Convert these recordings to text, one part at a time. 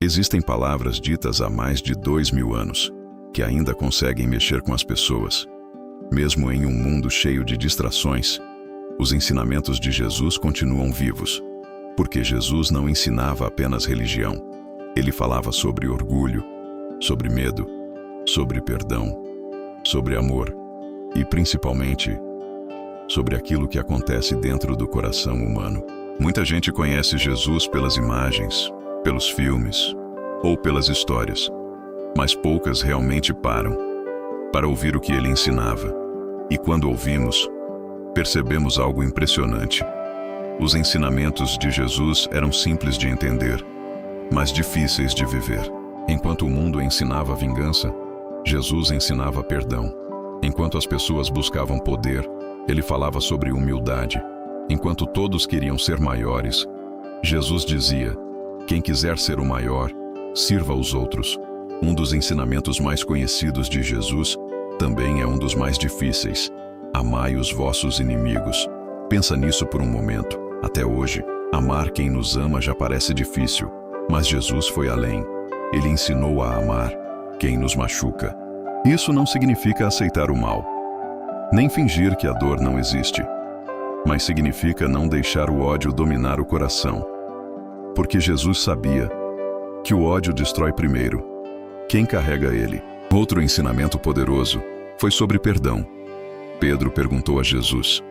Existem palavras ditas há mais de 2000 anos que ainda conseguem mexer com as pessoas. Mesmo em um mundo cheio de distrações, os ensinamentos de Jesus continuam vivos, porque Jesus não ensinava apenas religião. Ele falava sobre orgulho, sobre medo, sobre perdão, sobre amor e, principalmente, sobre aquilo que acontece dentro do coração humano. Muita gente conhece Jesus pelas imagens, pelos filmes ou pelas histórias, mas poucas realmente param para ouvir o que ele ensinava. E quando ouvimos, percebemos algo impressionante. Os ensinamentos de Jesus eram simples de entender, mas difíceis de viver. Enquanto o mundo ensinava vingança, Jesus ensinava perdão. Enquanto as pessoas buscavam poder, ele falava sobre humildade. Enquanto todos queriam ser maiores, Jesus dizia: quem quiser ser o maior, sirva aos outros. Um dos ensinamentos mais conhecidos de Jesus também é um dos mais difíceis. Amai os vossos inimigos. Pensa nisso por um momento. Até hoje, amar quem nos ama já parece difícil, mas Jesus foi além. Ele ensinou a amar quem nos machuca. Isso não significa aceitar o mal, nem fingir que a dor não existe, mas significa não deixar o ódio dominar o coração. Porque Jesus sabia que o ódio destrói primeiro quem carrega ele. Outro ensinamento poderoso foi sobre perdão. Pedro perguntou a Jesus: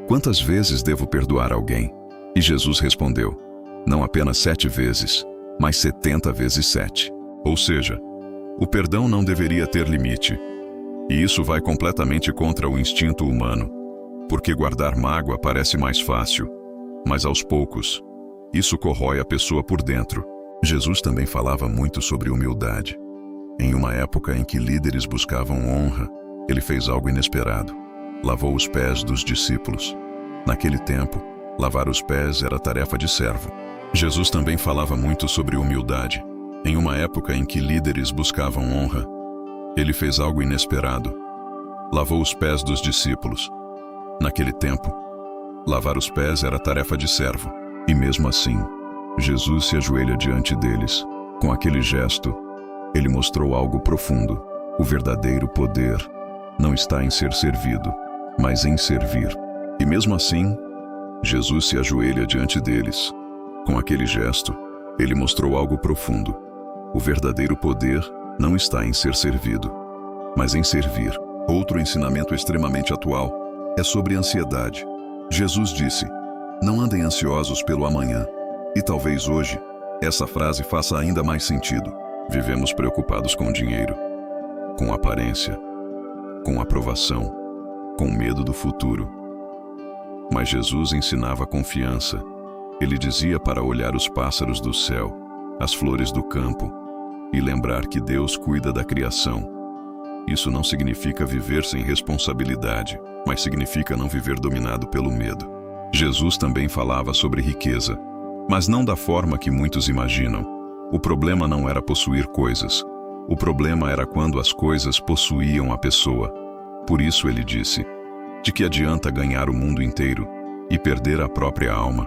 quantas vezes devo perdoar alguém? E Jesus respondeu: não apenas 7 vezes, mas 70 vezes 7. Ou seja, o perdão não deveria ter limite. E isso vai completamente contra o instinto humano, porque guardar mágoa parece mais fácil, mas aos poucos, isso corrói a pessoa por dentro. Jesus também falava muito sobre humildade. Em uma época em que líderes buscavam honra, ele fez algo inesperado. Lavou os pés dos discípulos. Naquele tempo, lavar os pés era tarefa de servo. Jesus também falava muito sobre humildade. Em uma época em que líderes buscavam honra, ele fez algo inesperado. Lavou os pés dos discípulos. Naquele tempo, lavar os pés era tarefa de servo. E mesmo assim, Jesus se ajoelha diante deles. Com aquele gesto, ele mostrou algo profundo. O verdadeiro poder não está em ser servido, mas em servir. E mesmo assim, Jesus se ajoelha diante deles. Com aquele gesto, ele mostrou algo profundo. O verdadeiro poder não está em ser servido, mas em servir. Outro ensinamento extremamente atual é sobre ansiedade. Jesus disse: não andem ansiosos pelo amanhã. E talvez hoje, essa frase faça ainda mais sentido. Vivemos preocupados com dinheiro, com aparência, com aprovação, com medo do futuro. Mas Jesus ensinava confiança. Ele dizia para olhar os pássaros do céu, as flores do campo, e lembrar que Deus cuida da criação. Isso não significa viver sem responsabilidade, mas significa não viver dominado pelo medo. Jesus também falava sobre riqueza, mas não da forma que muitos imaginam. O problema não era possuir coisas. O problema era quando as coisas possuíam a pessoa. Por isso ele disse: de que adianta ganhar o mundo inteiro e perder a própria alma?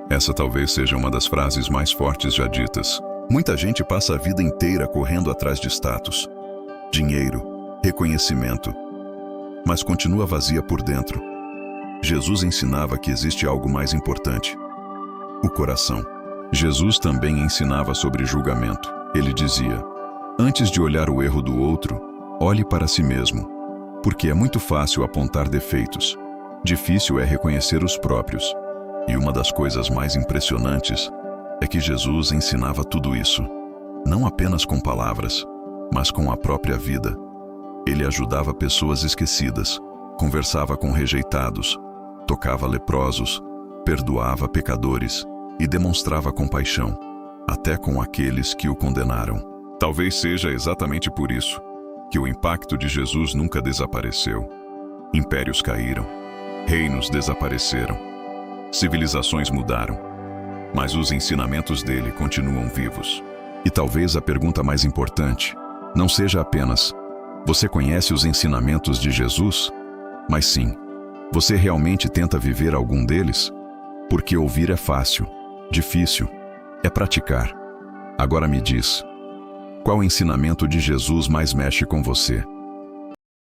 Essa talvez seja uma das frases mais fortes já ditas. Muita gente passa a vida inteira correndo atrás de status, dinheiro, reconhecimento, mas continua vazia por dentro. Jesus ensinava que existe algo mais importante: o coração. Jesus também ensinava sobre julgamento. Ele dizia: antes de olhar o erro do outro, olhe para si mesmo, porque é muito fácil apontar defeitos. Difícil é reconhecer os próprios. E uma das coisas mais impressionantes é que Jesus ensinava tudo isso, não apenas com palavras, mas com a própria vida. Ele ajudava pessoas esquecidas, conversava com rejeitados, tocava leprosos, perdoava pecadores e demonstrava compaixão, até com aqueles que o condenaram. Talvez seja exatamente por isso que o impacto de Jesus nunca desapareceu. Impérios caíram, reinos desapareceram, civilizações mudaram, mas os ensinamentos dele continuam vivos. E talvez a pergunta mais importante não seja apenas: você conhece os ensinamentos de Jesus? Mas sim, você realmente tenta viver algum deles? Porque ouvir é fácil, difícil é praticar. Agora me diz, qual ensinamento de Jesus mais mexe com você?